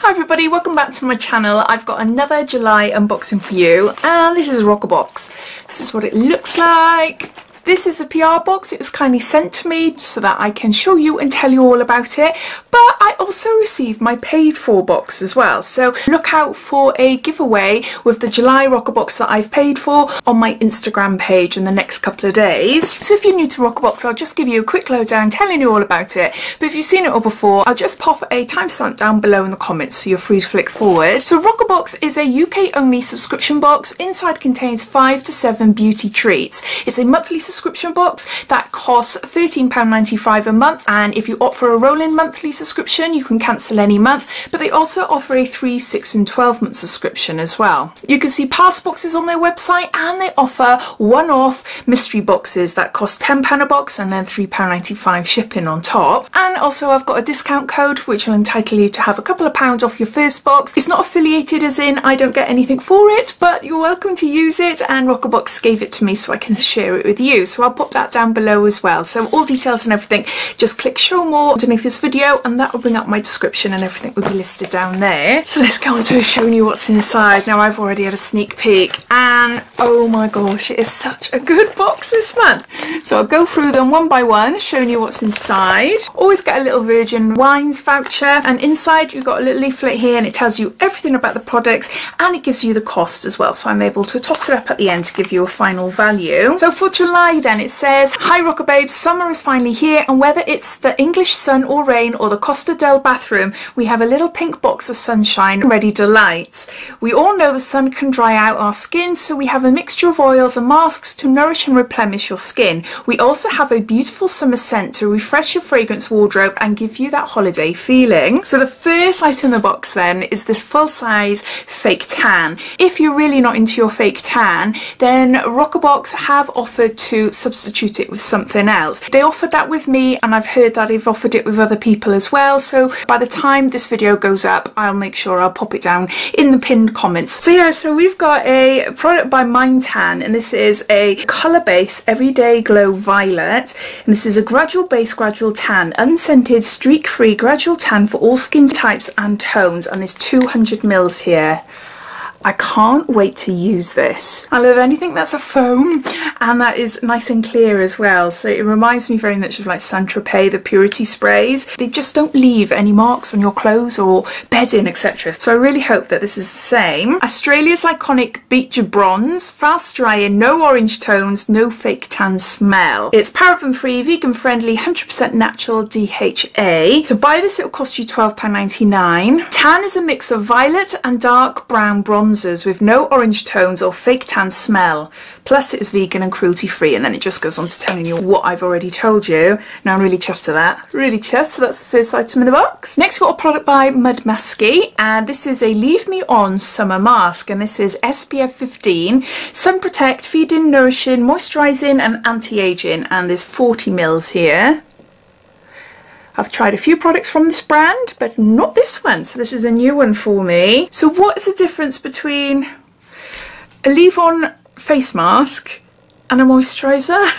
Hi everybody, welcome back to my channel. I've got another July unboxing for you, and this is a Roccabox. This is what it looks like. This is a PR box. It was kindly sent to me so that I can show you and tell you all about it. But I also received my paid for box as well. So look out for a giveaway with the July Roccabox that I've paid for on my Instagram page in the next couple of days. So if you're new to Roccabox, I'll just give you a quick lowdown telling you all about it. But if you've seen it all before, I'll just pop a timestamp down below in the comments so you're free to flick forward. So Roccabox is a UK only subscription box. Inside contains 5 to 7 beauty treats. It's a monthly subscription box that costs £13.95 a month, and if you opt for a rolling monthly subscription you can cancel any month, but they also offer a 3, 6 and 12 month subscription as well. You can see past boxes on their website, and they offer one-off mystery boxes that cost £10 a box and then £3.95 shipping on top. And also I've got a discount code which will entitle you to have a couple of pounds off your first box. It's not affiliated, as in I don't get anything for it, but you're welcome to use it, and Roccabox gave it to me so I can share it with you. So I'll pop that down below as well. So all details and everything, just click show more underneath this video and that will bring up my description, and everything will be listed down there. So let's go on to showing you what's inside. Now I've already had a sneak peek, and oh my gosh, it is such a good box this month. So I'll go through them one by one, showing you what's inside. Always get a little Virgin Wines voucher, and inside you've got a little leaflet here and it tells you everything about the products, and it gives you the cost as well, so I'm able to tot it up at the end to give you a final value. So for July then, it says, "Hi Roccababes, summer is finally here, and whether it's the English sun or rain or the Costa del bathroom, we have a little pink box of sunshine ready to light. We all know the sun can dry out our skin, so we have a mixture of oils and masks to nourish and replenish your skin. We also have a beautiful summer scent to refresh your fragrance wardrobe and give you that holiday feeling." So the first item in the box then is this full-size fake tan. If you're really not into your fake tan, then Roccabox have offered to substitute it with something else. They offered that with me, and I've heard that they've offered it with other people as well, so by the time this video goes up I'll make sure I'll pop it down in the pinned comments. So yeah, so we've got a product by Mind Tan, and this is a colour base everyday glow violet, and this is a gradual base gradual tan, unscented streak free gradual tan for all skin types and tones, and there's 200 mils here. I can't wait to use this. I love anything that's a foam and that is nice and clear as well. So it reminds me very much of like Saint-Tropez, the purity sprays. They just don't leave any marks on your clothes or bedding, etc. So I really hope that this is the same. Australia's iconic beach bronze, fast drying, no orange tones, no fake tan smell. It's paraben free, vegan friendly, 100% natural DHA. To buy this it will cost you £12.99. Tan is a mix of violet and dark brown bronze with no orange tones or fake tan smell, plus it is vegan and cruelty free, and then it just goes on to telling you what I've already told you. Now I'm really chuffed to that, really chuffed. So that's the first item in the box. Next we've got a product by Mud Musky, and this is a Leave Me On summer mask, and this is SPF 15, sun protect, feeding, nourishing, moisturising and anti-aging, and there's 40 mils here. I've tried a few products from this brand, but not this one, so this is a new one for me. So what is the difference between a leave-on face mask and a moisturiser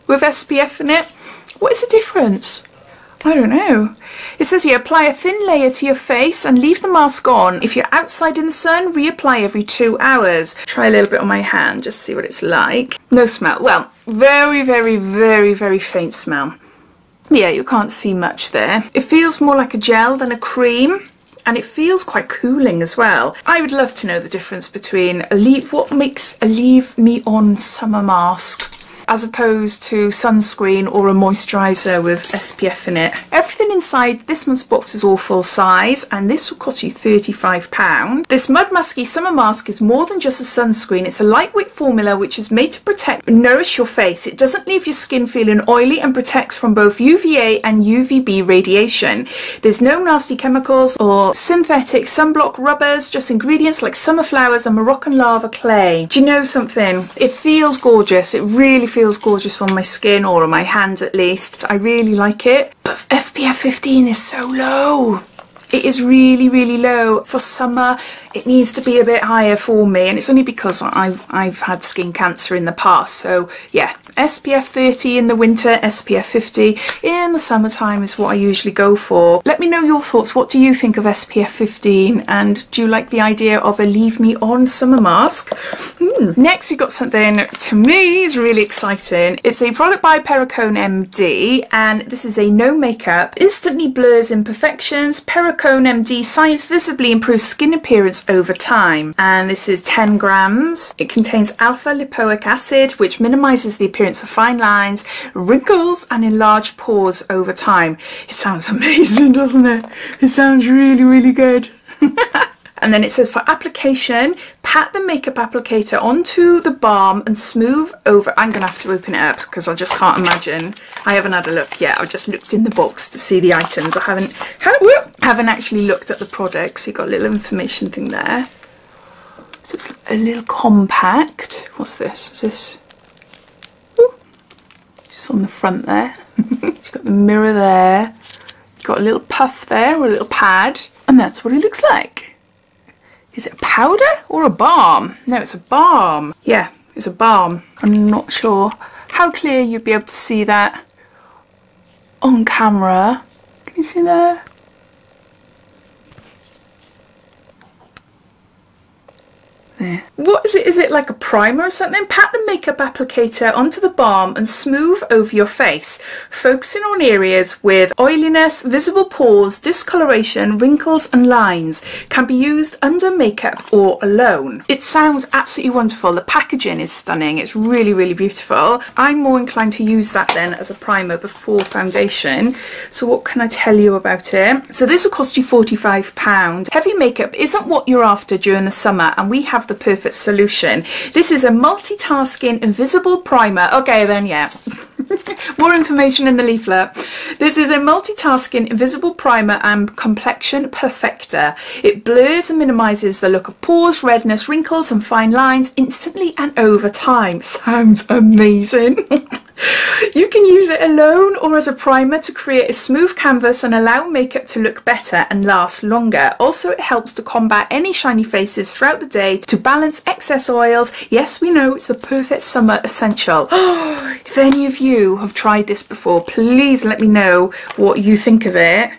with SPF in it? What is the difference? I don't know. It says here, apply a thin layer to your face and leave the mask on. If you're outside in the sun, reapply every 2 hours. Try a little bit on my hand, just see what it's like. No smell. Well, very, very, very, very faint smell. Yeah, you can't see much there. It feels more like a gel than a cream, and it feels quite cooling as well. I would love to know the difference between what makes a Leave Me On summer mask as opposed to sunscreen or a moisturiser with SPF in it. Everything inside this month's box is all full size, and this will cost you £35. This Mud Musky summer mask is more than just a sunscreen. It's a lightweight formula which is made to protect and nourish your face. It doesn't leave your skin feeling oily and protects from both UVA and UVB radiation. There's no nasty chemicals or synthetic sunblock rubbers, just ingredients like summer flowers and Moroccan lava clay. Do you know something? It feels gorgeous. It really feels gorgeous on my skin, or on my hands at least. I really like it, but FPF 15 is so low. It is really, really low. For summer, it needs to be a bit higher for me, and it's only because I've had skin cancer in the past. So yeah, SPF 30 in the winter, SPF 50 in the summertime is what I usually go for. Let me know your thoughts. What do you think of SPF 15, and do you like the idea of a leave me on summer mask? Next, you've got something to me is really exciting. It's a product by Perricone MD, and this is a no makeup, instantly blurs imperfections. Perricone MD science visibly improves skin appearance over time, and this is 10 grams. It contains alpha lipoic acid, which minimizes the appearance of fine lines, wrinkles, and enlarged pores over time. It sounds amazing, doesn't it? It sounds really, really good. And then it says, for application, pat the makeup applicator onto the balm and smooth over. I'm gonna have to open it up because I just can't imagine. I haven't had a look yet. I've just looked in the box to see the items. I haven't actually looked at the products. You've got a little information thing there. So it's a little compact. What's this? Is this? Ooh, just on the front there. You've got the mirror there. You've got a little puff there, or a little pad, and that's what it looks like. Is it a powder or a balm? No, it's a balm. Yeah, it's a balm. I'm not sure how clear you'd be able to see that on camera. Can you see there? There. What is it? Is it like a primer or something? Pat the makeup applicator onto the balm and smooth over your face, focusing on areas with oiliness, visible pores, discoloration, wrinkles and lines. Can be used under makeup or alone. It sounds absolutely wonderful. The packaging is stunning. It's really, really beautiful. I'm more inclined to use that then as a primer before foundation. So what can I tell you about it? So this will cost you £45. Heavy makeup isn't what you're after during the summer, and we have the perfect solution. This is a multitasking invisible primer. Okay then, yeah. More information in the leaflet. This is a multitasking invisible primer and complexion perfector. It blurs and minimizes the look of pores, redness, wrinkles and fine lines instantly and over time. Sounds amazing. You can use it alone or as a primer to create a smooth canvas and allow makeup to look better and last longer. Also, it helps to combat any shiny faces throughout the day, to balance excess oils. Yes, we know it's the perfect summer essential. If any of you have tried this before, please let me know what you think of it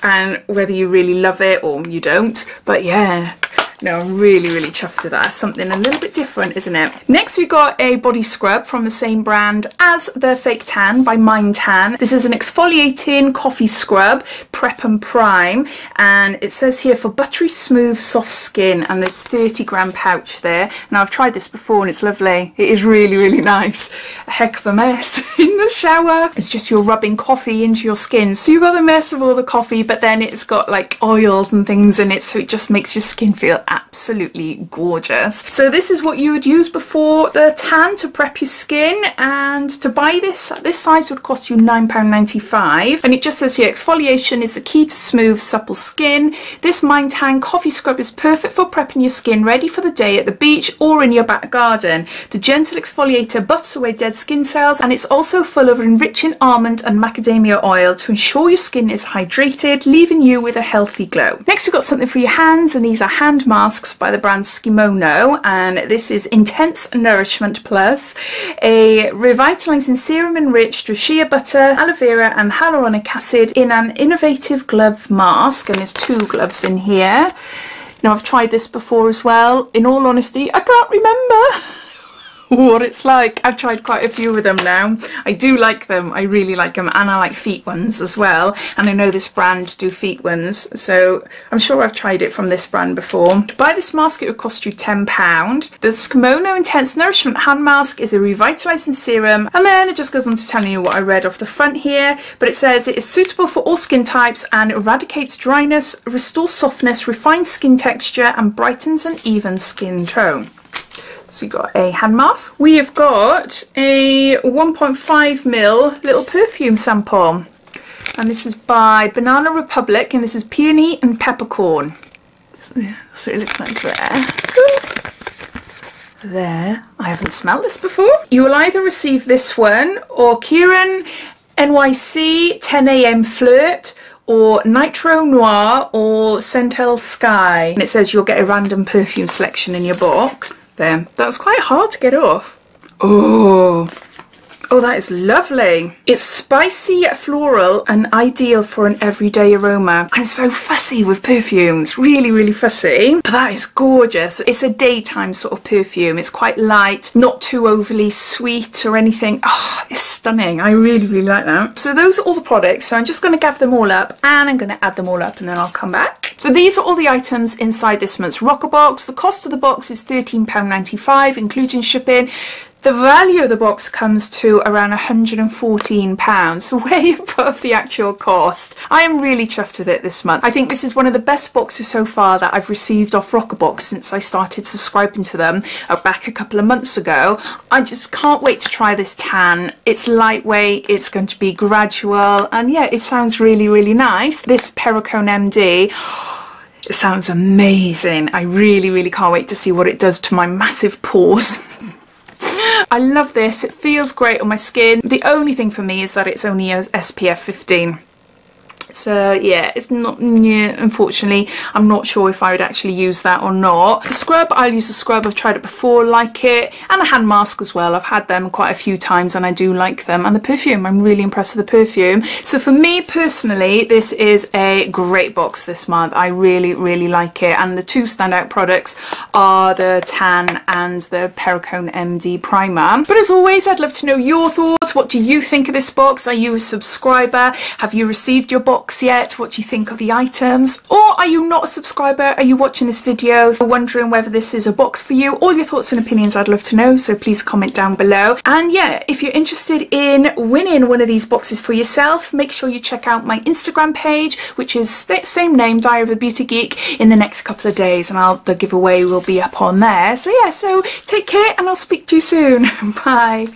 and whether you really love it or you don't. But yeah, no, I'm really, really chuffed with that. Something a little bit different, isn't it? Next, we got a body scrub from the same brand as the Fake Tan by Mind Tan. This is an exfoliating coffee scrub, prep and prime, and it says here for buttery smooth soft skin, and there's 30-gram pouch there. Now I've tried this before and it's lovely. It is really, really nice. A heck of a mess in the shower. It's just you're rubbing coffee into your skin, so you've got the mess of all the coffee, but then it's got like oils and things in it, so it just makes your skin feel absolutely gorgeous. So this is what you would use before the tan to prep your skin, and to buy this size would cost you £9.95, and it just says here exfoliation is the key to smooth supple skin. This Mind Tan coffee scrub is perfect for prepping your skin ready for the day at the beach or in your back garden. The gentle exfoliator buffs away dead skin cells, and it's also full of enriching almond and macadamia oil to ensure your skin is hydrated, leaving you with a healthy glow. Next, we've got something for your hands, and these are hand masks by the brand Skimono, and this is Intense Nourishment Plus, a revitalizing serum enriched with shea butter, aloe vera and hyaluronic acid in an innovative glove mask, and there's 2 gloves in here. Now I've tried this before as well. In all honesty, I can't remember what it's like. I've tried quite a few of them now. I do like them. I really like them, and I like feet ones as well, and I know this brand do feet ones, so I'm sure I've tried it from this brand before. To buy this mask, it would cost you £10. The Skimono Intense Nourishment Hand Mask is a revitalizing serum, and then it just goes on to telling you what I read off the front here, but it says it is suitable for all skin types and eradicates dryness, restores softness, refines skin texture and brightens an even skin tone. So you've got a hand mask. We have got a 1.5ml little perfume sample, and this is by Banana Republic, and this is Peony and Peppercorn. So that's what it looks like there. There. I haven't smelled this before. You will either receive this one or Kieran NYC 10 AM Flirt or Nitro Noir or Centel Sky. And it says you'll get a random perfume selection in your box. There, that was quite hard to get off. Oh, that is lovely. It's spicy, floral, and ideal for an everyday aroma. I'm so fussy with perfumes, really, really fussy. But that is gorgeous. It's a daytime sort of perfume. It's quite light, not too overly sweet or anything. Oh, it's stunning. I really, really like that. So those are all the products. So I'm just going to gather them all up and I'm going to add them all up and then I'll come back. So these are all the items inside this month's Roccabox. The cost of the box is £13.95, including shipping. The value of the box comes to around £114, so way above the actual cost. I am really chuffed with it this month. I think this is one of the best boxes so far that I've received off Roccabox since I started subscribing to them back a couple of months ago. I just can't wait to try this tan. It's lightweight, it's going to be gradual, and yeah, it sounds really, really nice. This Peppercorn MD, it sounds amazing. I really, really can't wait to see what it does to my massive pores. I love this. It feels great on my skin. The only thing for me is that it's only a SPF 15. So yeah, it's not, unfortunately, I'm not sure if I would actually use that or not. The scrub, I'll use the scrub. I've tried it before, like it. And a hand mask as well. I've had them quite a few times and I do like them. And the perfume, I'm really impressed with the perfume. So for me personally, this is a great box this month. I really, really like it. And the two standout products are the tan and the Peppercorn MD primer. But as always, I'd love to know your thoughts. What do you think of this box? Are you a subscriber? Have you received your box yet? What do you think of the items? Or are you not a subscriber? Are you watching this video wondering whether this is a box for you? All your thoughts and opinions I'd love to know, so please comment down below. And yeah, if you're interested in winning one of these boxes for yourself, make sure you check out my Instagram page, which is same name, Diaryofabeautygeek, in the next couple of days, and the giveaway will be up on there. So yeah, so take care and I'll speak to you soon. Bye.